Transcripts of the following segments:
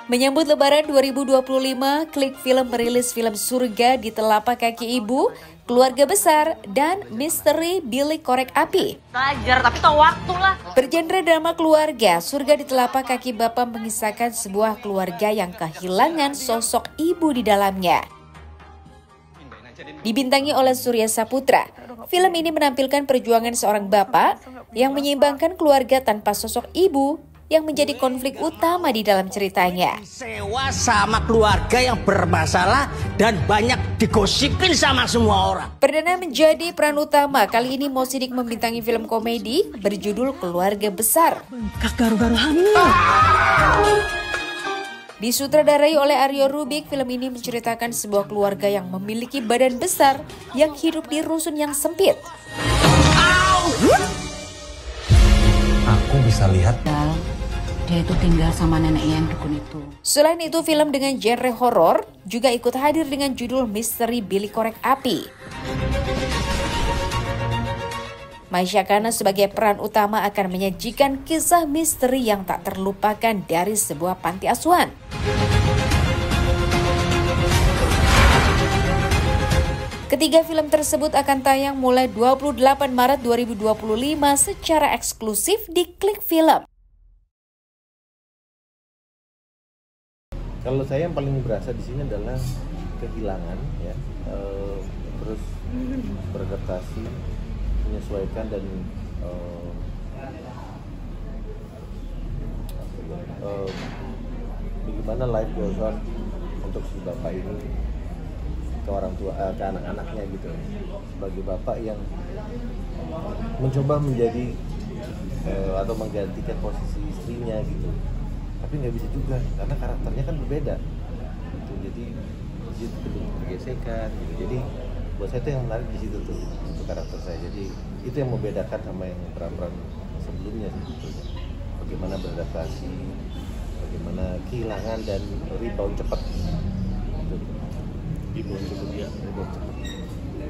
Menyambut Lebaran 2025, Klik Film merilis film Surga di Telapak Kaki Ibu, Keluarga Besar, dan Misteri Bilik Korek Api. Belajar, tapi tahu waktu lah. Bergenre drama keluarga, Surga di Telapak Kaki Bapak mengisahkan sebuah keluarga yang kehilangan sosok ibu di dalamnya. Dibintangi oleh Surya Saputra, film ini menampilkan perjuangan seorang bapak yang menyeimbangkan keluarga tanpa sosok ibu yang menjadi konflik utama di dalam ceritanya. Sewa sama keluarga yang bermasalah dan banyak digosipin sama semua orang. Perdana menjadi peran utama, kali ini Mo Sidik membintangi film komedi berjudul Keluarga Besar. Garu-garu hamil. Disutradarai oleh Aryo Rubik, film ini menceritakan sebuah keluarga yang memiliki badan besar yang hidup di rusun yang sempit. Aku bisa lihat. Dia itu tinggal sama neneknya yang dukun itu. Selain itu, film dengan genre horor juga ikut hadir dengan judul Misteri Bilik Korek Api. Maisha Kana sebagai peran utama akan menyajikan kisah misteri yang tak terlupakan dari sebuah panti asuhan. Ketiga film tersebut akan tayang mulai 28 Maret 2025 secara eksklusif di Klik Film. Kalau saya yang paling berasa di sini adalah kehilangan, ya, terus beradaptasi, menyesuaikan dan bagaimana life goes on untuk si bapak ini ke orang tua, ke anak-anaknya gitu. Sebagai bapak yang mencoba menjadi atau menggantikan posisi istrinya gitu. Tapi nggak bisa juga karena karakternya kan berbeda gitu. Jadi itu perlu pergesekan gitu. Jadi buat saya itu yang menarik di situ tuh untuk karakter saya. Jadi itu yang membedakan sama yang peran-peran sebelumnya gitu. Bagaimana beradaptasi, bagaimana kehilangan dan rebound cepat gitu. Rebound cepat ya, rebound cepat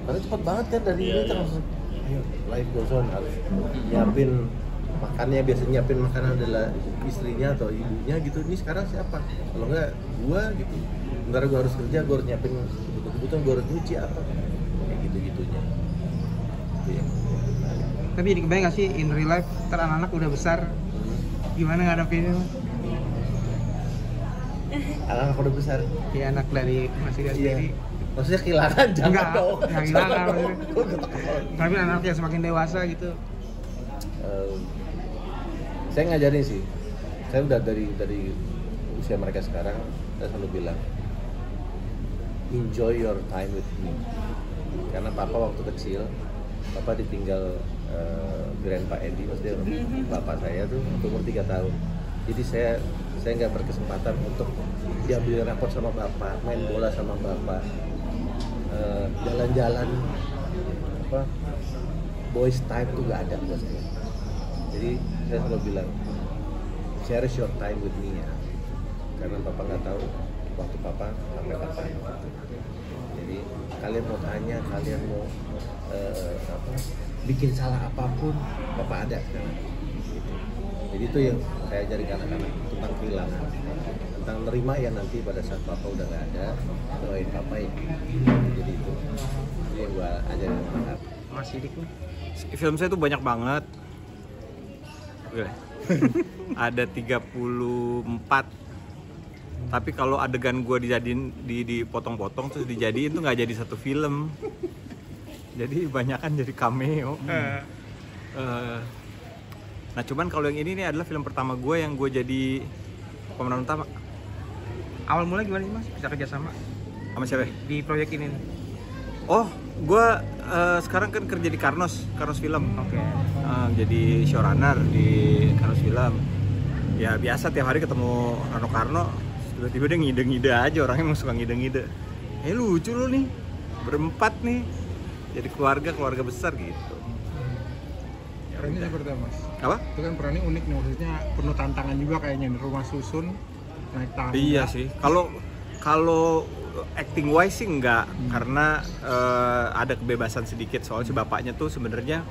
karena cepat banget kan dari ini kan langsung ayo life goes on, harus nyiapin makannya, biasanya nyiapin makanan adalah istrinya atau ibunya gitu. Ini sekarang siapa? Kalau enggak gua gitu. Bentar gua harus kerja, gua harus nyiapin kebutuhan, gua harus nyuci apa kayak gitu-gitunya. Itu ya. Tapi jadi kebayang gak sih in real life ntar anak-anak udah besar gimana ngadepinnya? Anak udah besar. Ya anak dari masih dari sendiri. Maksudnya kehilangan jangan Enggak, dong. enggak kehilangan maksudnya. Tapi anak yang semakin dewasa gitu. Saya ngajarin sih, saya udah dari usia mereka sekarang, saya selalu bilang enjoy your time with me. Karena papa waktu kecil, papa ditinggal Grandpa Eddie, maksudnya bapak saya tuh umur 3 tahun. Jadi saya nggak berkesempatan untuk diambil rapot sama bapak, main bola sama bapak, jalan-jalan apa boys time tuh nggak ada buat saya. Jadi saya selalu bilang cherish your time with me ya, karena papa nggak tahu waktu papa sampai kapan. Jadi kalian mau tanya, kalian mau bikin salah apapun, papa ada sekarang. Gitu. Jadi itu yang saya ajarin ke anak-anak tentang kehilangan, tentang nerima ya nanti pada saat papa udah nggak ada, doain papa ya. Jadi itu yang gua ajarin ke anak-anak. Mas Sidik nih. Film saya tuh banyak banget. Ada 34. Tapi kalau adegan gue dijadiin dipotong-potong terus dijadiin tuh nggak jadi satu film. Jadi banyakan jadi cameo. Nah cuman kalau yang ini nih adalah film pertama gue yang gue jadi pemeran utama. Awal mulai gimana sih Mas? Bisa kerjasama Sama siapa? di proyek ini? Oh, gue sekarang kan kerja di Karnos Film. Oke. Jadi showrunner di Karnos Film. Ya biasa tiap hari ketemu Rano Karno, tiba-tiba dia ngide-ngide aja, orangnya emang suka ngide-ngide. Lucu lu nih, berempat nih, jadi keluarga besar gitu. Perannya seperti apa Mas? Apa? Itu kan perannya unik nih, maksudnya penuh tantangan juga kayaknya di rumah susun, naik tangga. Iya sih, kalau acting wise sih enggak, karena ada kebebasan sedikit soal si bapaknya tuh sebenarnya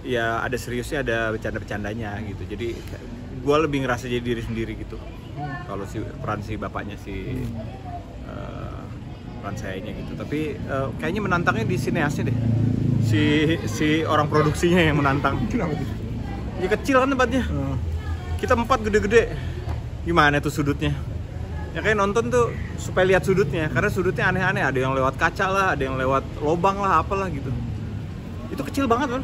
ya ada seriusnya, ada bercanda-bercandanya gitu. Jadi gue lebih ngerasa jadi diri sendiri gitu. Kalau peran si bapaknya si peran sayanya gitu. Tapi kayaknya menantangnya di sineasnya deh. Si orang produksinya yang menantang. Kenapa tuh? Ya kecil kan tempatnya. Kita 4 gede-gede. Gimana tuh sudutnya? Ya kayak nonton tuh supaya lihat sudutnya, karena sudutnya aneh-aneh, ada yang lewat kaca lah, ada yang lewat lobang lah, apalah gitu. Itu kecil banget kan?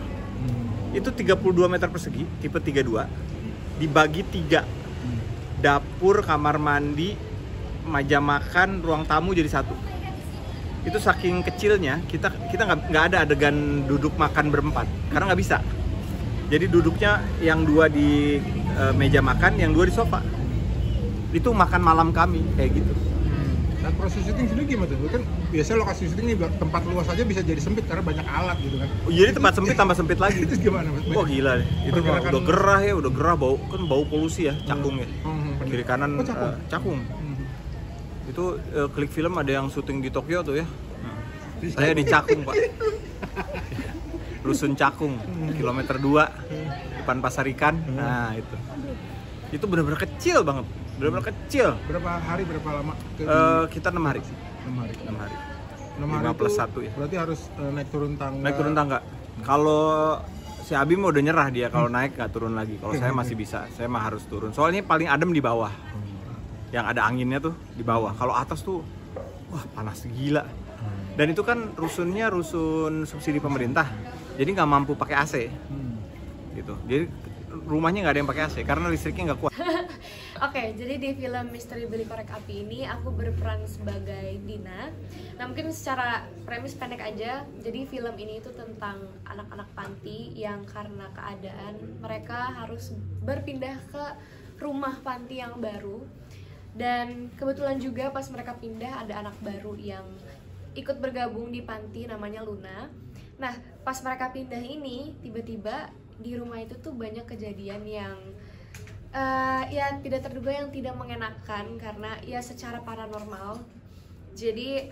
Itu 32 meter persegi, tipe 32, dibagi 3. Dapur, kamar mandi, meja makan, ruang tamu jadi 1. Itu saking kecilnya, kita nggak ada adegan duduk makan berempat, karena nggak bisa. Jadi duduknya yang 2 di meja makan, yang 2 di sofa. Itu makan malam kami kayak gitu. Dan proses syuting sendiri gimana tuh? Kan biasanya lokasi syuting ini tempat luas aja bisa jadi sempit karena banyak alat gitu kan. Oh, jadi tempat sempit tambah sempit lagi. Itu gimana Mas? Wah gila deh. Itu udah gerah bau, kan bau polusi ya, cakung ya. Kiri kanan cakung. Itu Klik Film ada yang syuting di Tokyo tuh ya. Saya di Cakung, Pak. Rusun Cakung, kilometer 2 depan Pasar Ikan. Nah, itu benar-benar kecil banget. Benar-benar kecil. Berapa hari, berapa lama? Kita 6 hari. 6 hari. 6 hari. 5 6 hari plus itu 1 ya. Berarti harus naik turun tangga. Naik turun tangga. Kalau si Abi mah udah nyerah dia, kalau naik nggak turun lagi. Kalau saya masih bisa. Saya mah harus turun. Soalnya paling adem di bawah. Yang ada anginnya tuh di bawah. Kalau atas tuh wah panas gila. Dan itu kan rusunnya rusun subsidi pemerintah. Jadi nggak mampu pakai AC. Gitu. Jadi rumahnya nggak ada yang pakai AC karena listriknya nggak kuat. Oke, jadi di film Misteri Beli Korek Api ini aku berperan sebagai Dina. Nah mungkin secara premis pendek aja. Jadi film ini itu tentang anak-anak panti yang karena keadaan mereka harus berpindah ke rumah panti yang baru. Dan kebetulan juga pas mereka pindah ada anak baru yang ikut bergabung di panti namanya Luna. Nah pas mereka pindah ini tiba-tiba di rumah itu tuh banyak kejadian yang ya tidak terduga, yang tidak mengenakan karena ya secara paranormal. Jadi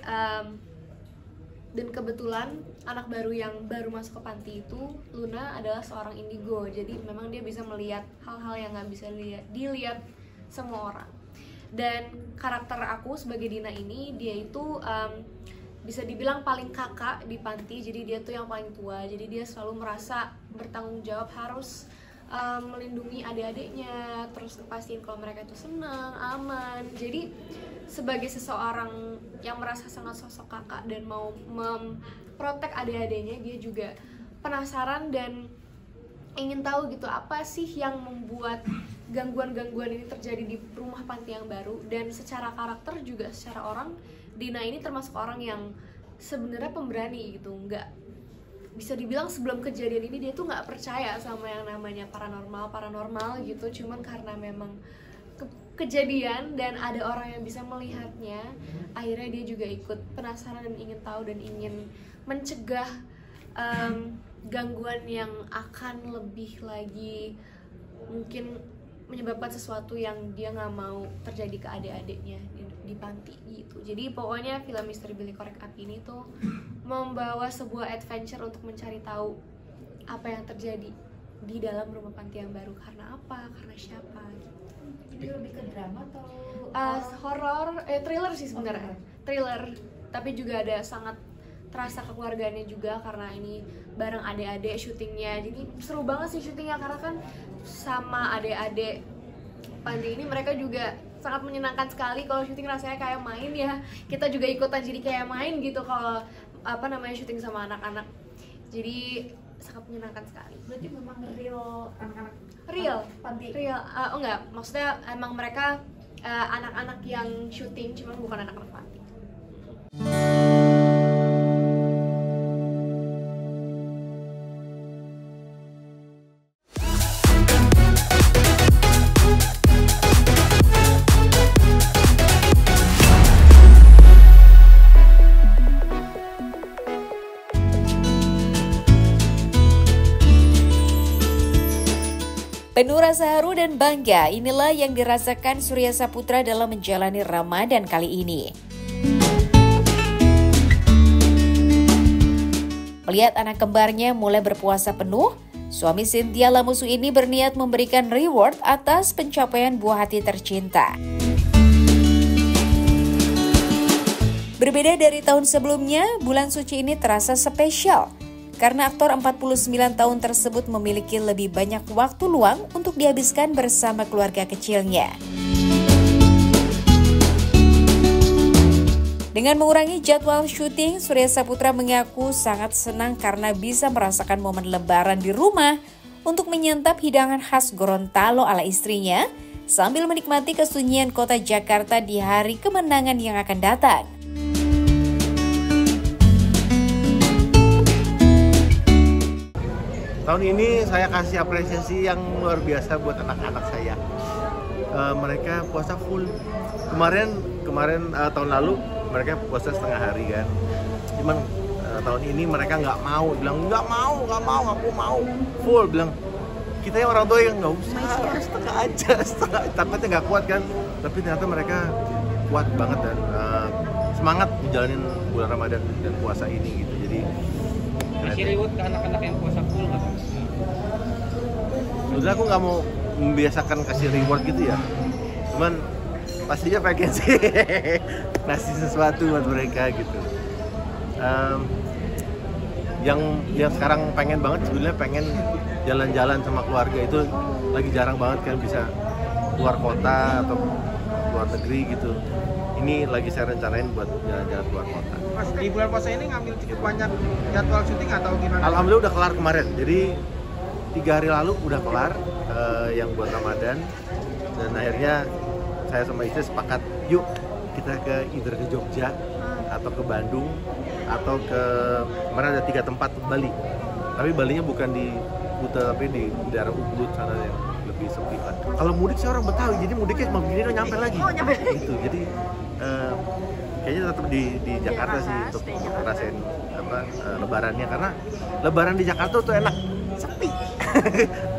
dan kebetulan anak baru yang baru masuk ke panti itu Luna adalah seorang indigo. Jadi memang dia bisa melihat hal-hal yang nggak bisa dilihat semua orang. Dan karakter aku sebagai Dina ini dia itu bisa dibilang paling kakak di panti. Jadi dia tuh yang paling tua. Jadi dia selalu merasa bertanggung jawab harus melindungi adik-adiknya, terus pastiin kalau mereka itu senang, aman. Jadi sebagai seseorang yang merasa sangat sosok kakak dan mau memprotek adik-adiknya, dia juga penasaran dan ingin tahu gitu apa sih yang membuat gangguan-gangguan ini terjadi di rumah panti yang baru. Dan secara karakter juga secara orang, Dina ini termasuk orang yang sebenarnya pemberani gitu, nggak bisa dibilang sebelum kejadian ini dia tuh nggak percaya sama yang namanya paranormal gitu. Cuman karena memang kejadian dan ada orang yang bisa melihatnya, akhirnya dia juga ikut penasaran dan ingin tahu dan ingin mencegah gangguan yang akan lebih lagi mungkin menyebabkan sesuatu yang dia nggak mau terjadi ke adik-adiknya di panti gitu. Jadi pokoknya film Misteri Beli Korek Api ini tuh membawa sebuah adventure untuk mencari tahu apa yang terjadi di dalam rumah panti yang baru, karena apa, karena siapa gitu. Jadi lebih ke drama atau horor, thriller sih sebenarnya. Thriller, tapi juga ada sangat terasa kekeluargaannya juga karena ini bareng adik-adik syutingnya. Jadi seru banget sih syutingnya karena kan sama adik-adik panti ini mereka juga sangat menyenangkan sekali. Kalau syuting rasanya kayak main ya, kita juga ikutan jadi kayak main gitu kalau syuting sama anak-anak. Jadi sangat menyenangkan sekali. berarti memang real anak-anak panti? Real, enggak, maksudnya emang mereka anak-anak yang syuting, cuman bukan anak-anak panti. Penuh rasa haru dan bangga, inilah yang dirasakan Surya Saputra dalam menjalani Ramadan kali ini. Melihat anak kembarnya mulai berpuasa penuh, Suami Cynthia Lamusu ini berniat memberikan reward atas pencapaian buah hati tercinta. Berbeda dari tahun sebelumnya, bulan suci ini terasa spesial karena aktor 49 tahun tersebut memiliki lebih banyak waktu luang untuk dihabiskan bersama keluarga kecilnya. Dengan mengurangi jadwal syuting, Surya Saputra mengaku sangat senang karena bisa merasakan momen lebaran di rumah untuk menyantap hidangan khas Gorontalo ala istrinya sambil menikmati kesunyian kota Jakarta di hari kemenangan yang akan datang. Tahun ini saya kasih apresiasi yang luar biasa buat anak-anak saya. Mereka puasa full. Kemarin tahun lalu mereka puasa setengah hari kan. Cuman tahun ini mereka nggak mau, bilang nggak mau, aku mau full. Bilang kita yang orang tua yang nggak usah, setengah aja, takutnya nggak kuat kan. Tapi ternyata mereka kuat banget dan semangat menjalanin bulan Ramadan dan puasa ini gitu. Jadi kasih reward ke anak-anak yang puasa full nggak? Sebenarnya aku nggak mau membiasakan kasih reward gitu ya. Cuman pastinya pengen sih ngasih sesuatu buat mereka gitu. Yang sekarang pengen banget sebenarnya pengen jalan-jalan sama keluarga, itu lagi jarang banget kan bisa keluar kota atau luar negeri gitu. Ini lagi saya rencanain buat jalan-jalan keluar kota. Mas, di bulan puasa ini ngambil cukup banyak jadwal syuting atau gimana? Alhamdulillah udah kelar kemarin. Jadi 3 hari lalu udah kelar yang buat Ramadan. Dan akhirnya saya sama istri sepakat, yuk kita ke either ke Jogja atau ke Bandung atau ke kemarin ada 3 tempat Bali. Tapi Balinya bukan di Kuta tapi di daerah Ubud sana yang lebih sepi kan. Kalau mudik sih orang Betawi, jadi mudiknya cuma begini udah nyampe lagi. Gitu. Jadi kayaknya tetap di Jakarta sih untuk ngerasain lebarannya, karena lebaran di Jakarta tuh enak, sepi.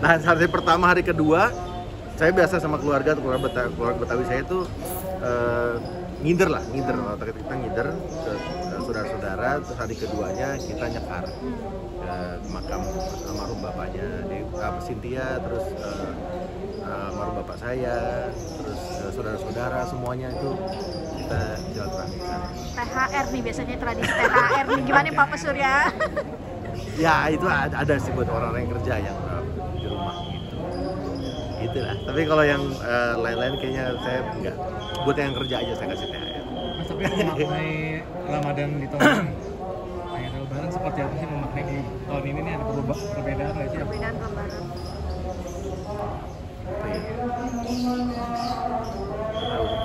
Nah, hari pertama, hari kedua saya biasa sama keluarga Betawi saya tuh ngider. Kita ngider ke saudara-saudara. Terus hari keduanya kita nyekar ke makam almarhum bapaknya Cynthia, terus almarhum bapak saya, terus saudara-saudara semuanya itu kita silaturahmi. THR nih biasanya tradisi THR nih, gimana Pak Surya? Ya itu ada sih buat orang-orang yang kerja yang di rumah gitu lah. Tapi kalau yang lain-lain kayaknya saya enggak, buat yang kerja aja saya kasih THR. Mas, tapi memaknai Ramadan di tahun akhir lebaran seperti apa sih memaknai di tahun ini nih, ada perbedaan nggak sih? Perbedaan lebaran.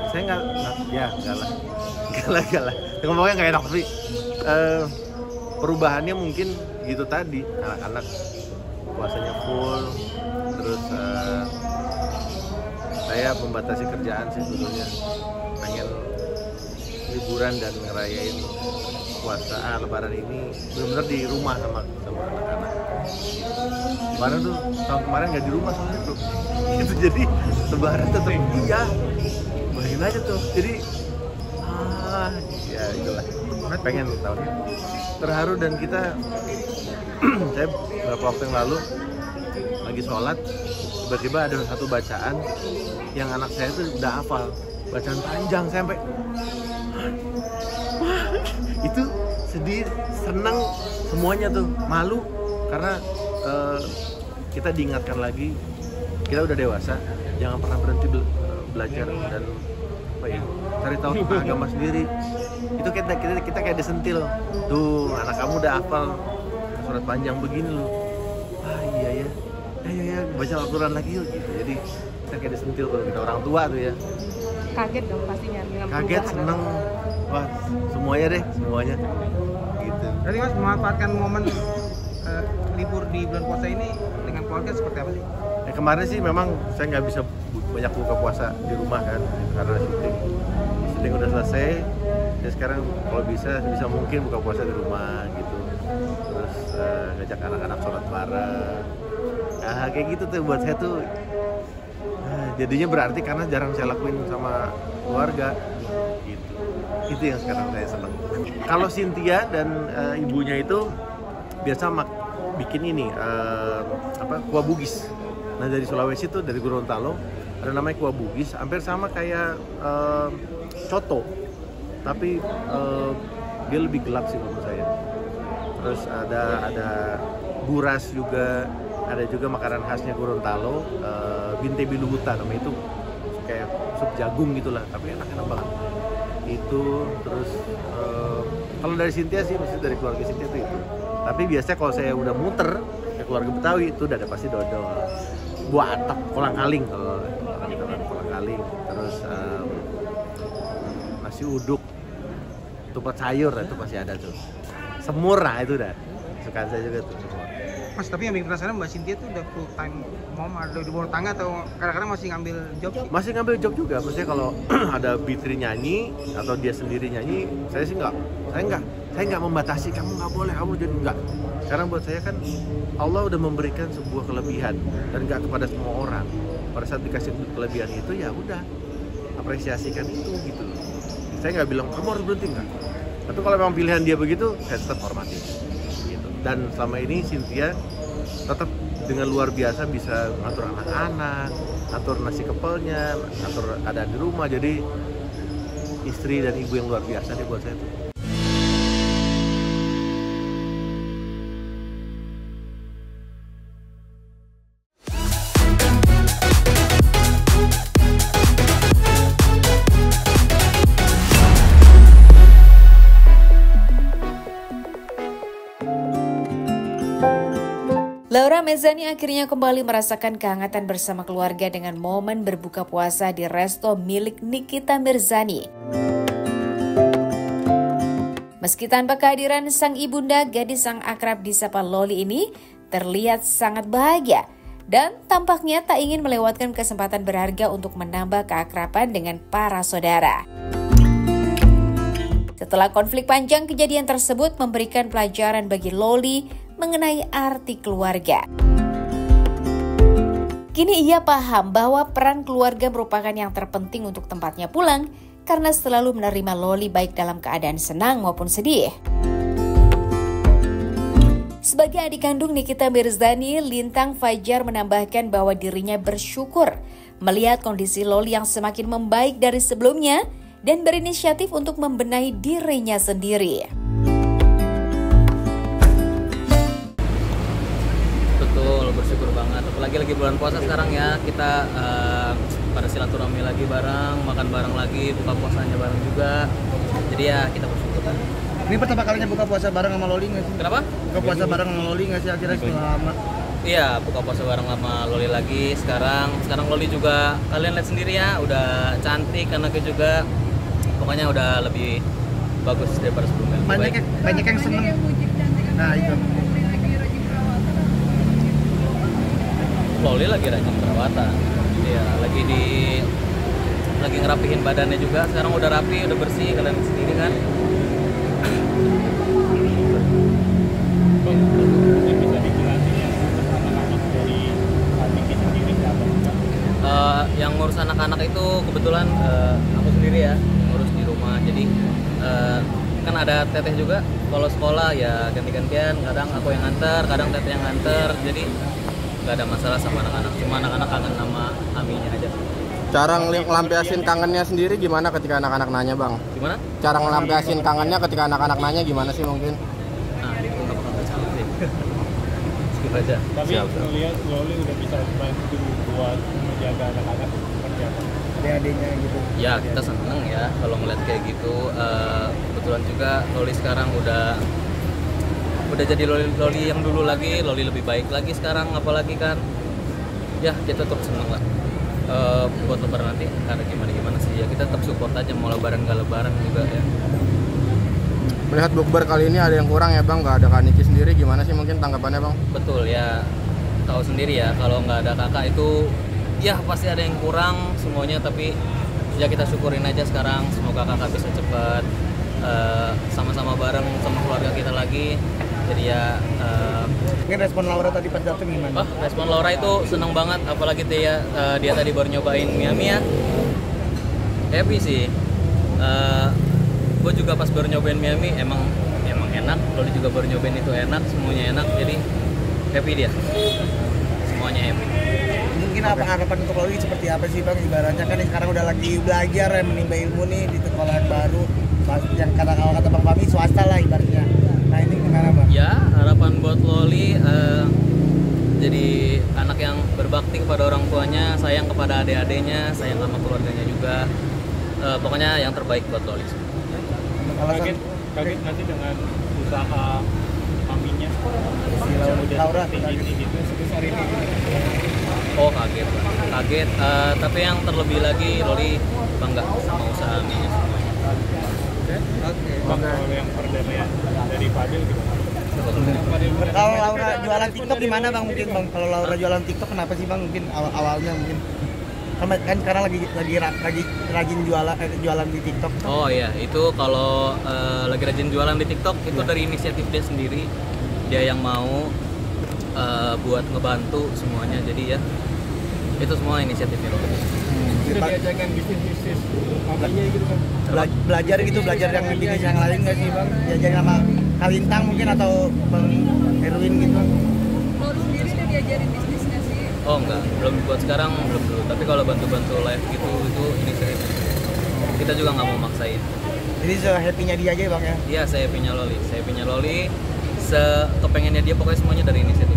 Saya enggak lah. Ngomongnya nggak enak, tapi perubahannya mungkin gitu tadi, anak-anak puasanya full, terus saya membatasi kerjaan sih sebetulnya, pengen liburan dan ngerayain puasa lebaran ini benar-benar di rumah sama anak-anak. Lebaran tuh tahun kemarin nggak di rumah soalnya tuh, gitu. Jadi lebaran tetap iya, bayangin aja tuh. Jadi ya itulah, pengen tahun ini terharu. Dan kita saya beberapa waktu yang lalu lagi sholat, tiba-tiba ada satu bacaan yang anak saya tuh udah hafal, bacaan panjang sampai itu sedih, senang, semuanya tuh malu karena kita diingatkan lagi kita udah dewasa, jangan pernah berhenti belajar dan cari tahu tentang agama sendiri. Itu kita kayak disentil tuh, anak kamu udah hafal surat panjang begini loh. Iya ya, baca Al-Quran lagi yuk gitu. Jadi kita kayak disentil kalau kita orang tua tuh ya. Kaget dong pastinya dengan kaget, seneng, wah semuanya gitu. Jadi Mas memanfaatkan momen libur di bulan puasa ini dengan keluarga seperti apa sih? Kemarin sih memang saya nggak bisa banyak buka puasa di rumah kan, karena syuting udah selesai. Ya sekarang kalau bisa mungkin buka puasa di rumah gitu. Terus ngajak anak-anak sholat bareng. Nah kayak gitu tuh buat saya tuh jadinya berarti karena jarang saya lakuin sama keluarga gitu. Itu yang sekarang saya seneng. Kalau Cynthia dan ibunya itu biasa bikin ini kuah Bugis. Nah dari Sulawesi tuh, dari Gorontalo ada namanya kuah Bugis, hampir sama kayak coto, tapi dia lebih gelap sih menurut saya. Terus ada buras juga, ada juga makanan khasnya Gorontalo, binte biluhuta namanya, itu kayak sup jagung gitulah, tapi enak banget itu. Terus kalau dari Cynthia sih, maksudnya dari keluarga Cynthia itu. Tapi biasanya kalau saya udah muter ke keluarga Betawi itu udah ada pasti dodol, buah atap, kolang-kaling kalau kita kan kolang-kaling, terus nasi uduk, tupat sayur itu pasti ada tuh, semur, nah itu udah suka saya juga tuh semur. Mas, tapi yang bikin penasaran Mbak Cynthia tuh udah full time mom atau di rumah tangga, atau kadang-kadang masih ngambil job? Masih ngambil job juga, maksudnya kalau ada Bitri nyanyi atau dia sendiri nyanyi, saya sih saya nggak membatasi, kamu nggak boleh, kamu jadi nggak. Karena buat saya kan Allah udah memberikan sebuah kelebihan dan nggak kepada semua orang. Pada saat dikasih kelebihan itu ya udah apresiasikan itu gitu. Saya nggak bilang kamu harus berhenti, nggak. Tapi kalau memang pilihan dia begitu, saya tetap hormati. Gitu. Dan selama ini Cynthia tetap dengan luar biasa bisa ngatur anak-anak, ngatur nasi kepelnya, ngatur keadaan di rumah. Jadi istri dan ibu yang luar biasa nih buat saya tuh. Laura Mezzani akhirnya kembali merasakan kehangatan bersama keluarga dengan momen berbuka puasa di resto milik Nikita Mirzani. Meski tanpa kehadiran sang ibunda, gadis sang akrab disapa Loli ini terlihat sangat bahagia dan tampaknya tak ingin melewatkan kesempatan berharga untuk menambah keakraban dengan para saudara. Setelah konflik panjang, kejadian tersebut memberikan pelajaran bagi Loli mengenai arti keluarga. Kini ia paham bahwa peran keluarga merupakan yang terpenting untuk tempatnya pulang karena selalu menerima Loli baik dalam keadaan senang maupun sedih. Sebagai adik kandung Nikita Mirzani, Lintang Fajar menambahkan bahwa dirinya bersyukur melihat kondisi Loli yang semakin membaik dari sebelumnya dan berinisiatif untuk membenahi dirinya sendiri. Betul, bersyukur banget. Apalagi lagi bulan puasa sekarang ya, kita pada silaturahmi lagi bareng, makan bareng lagi, buka puasanya bareng juga. Jadi ya kita bersyukur. Ini pertama kalinya buka puasa bareng sama Loli nggak sih? Kenapa? Buka puasa bareng sama Loli nggak sih akhirnya setelah lama? Iya, buka puasa bareng sama Loli lagi sekarang. Sekarang Loli juga kalian lihat sendiri ya, udah cantik, anaknya juga. Pokoknya udah lebih bagus daripada sebelumnya. Banyak yang seneng. Nah itu. Loli lagi rajin perawatan. Iya, lagi ngerapihin badannya juga. Sekarang udah rapi, udah bersih, kalian sendiri kan. Yang ngurus anak-anak itu kebetulan aku sendiri ya, ngurus di rumah. Jadi kan ada teteh juga. Kalau sekolah ya ganti-gantian. Kadang aku yang nganter, kadang teteh yang nganter. Jadi nggak ada masalah sama anak-anak. Cuma anak-anak kangen sama Aminya aja. Cara ngelampiasin kangennya sendiri gimana ketika anak-anak nanya, Bang? Gimana? Cara ngelampiasin kangennya ketika anak-anak nanya gimana sih mungkin? Nah, itu nggak bakal jawab sih. Skip aja. Tapi ngelihat Loli udah bisa bantu buat menjaga anak-anak seperti apa? Adik-adiknya gitu. Ya, kita seneng ya kalau ngeliat kayak gitu. Kebetulan juga Loli sekarang udah jadi Loli yang dulu lagi, Loli lebih baik lagi sekarang, apalagi kan. Ya, kita tetap seneng lah. Buat lebaran nanti karena gimana sih ya, kita tetap support aja, mau lebaran gak lebaran juga ya. Melihat bukber kali ini ada yang kurang ya Bang, nggak ada Kak Niki sendiri, gimana sih mungkin tanggapannya Bang? Betul ya, tahu sendiri ya kalau nggak ada kakak itu ya pasti ada yang kurang semuanya, tapi ya kita syukurin aja sekarang, semoga kakak bisa cepat sama-sama bareng sama keluarga kita lagi. Jadi ya ini respon Laura tadi pas dateng gimana? Respon Laura itu seneng banget, apalagi dia tadi baru nyobain Miami ya. Happy sih. Gue juga pas baru nyobain Miami emang enak. Loli juga baru nyobain itu enak, semuanya enak. Jadi happy dia, semuanya happy. Mungkin apa harapan untuk Loli seperti apa sih Bang? Ibaratnya kan sekarang udah lagi belajar ya, menimba ilmu nih di sekolah yang baru, yang kata Bang Fahmi swasta lah ibaratnya. Nah ini gimana Bang? Ya, harapan buat Loli jadi anak yang berbakti kepada orang tuanya, sayang kepada adik-adiknya, sayang sama keluarganya juga. Pokoknya yang terbaik buat Loli. Kaget nanti dengan usaha maminya si Laura tinggi gitu sebesar ini. Oh kaget. Tapi yang terlebih lagi Loli bangga sama usaha maminya semuanya. Oke. Bang, kalau yang perdamaian dari Fadil gimana? Kalau Laura jualan TikTok gimana Bang? Mungkin Bang, kalau Laura jualan TikTok kenapa sih Bang? Mungkin awalnya mungkin kan sekarang lagi rajin jualan di TikTok. Oh iya, itu kalau lagi rajin jualan di TikTok itu dari inisiatif dia sendiri. Dia yang mau buat ngebantu semuanya. Jadi ya itu semua inisiatifnya. Sudah diajarkan bisnis maminya gitu kan? Belajar yang bisnis yang lain nggak sih Bang? Diajarin sama Kalintang mungkin atau Bang Erwin gitu? Lo sendiri udah diajarin bisnis nggak sih? Oh enggak, belum buat sekarang belum dulu. Tapi kalau bantu-bantu live gitu itu inisiatif. Kita juga nggak mau maksain. Jadi se-happy-nya dia aja Bang ya? Iya, se-happy-nya Loli. Se-happy-nya Loli, kepengennya dia pokoknya semuanya dari inisiatif.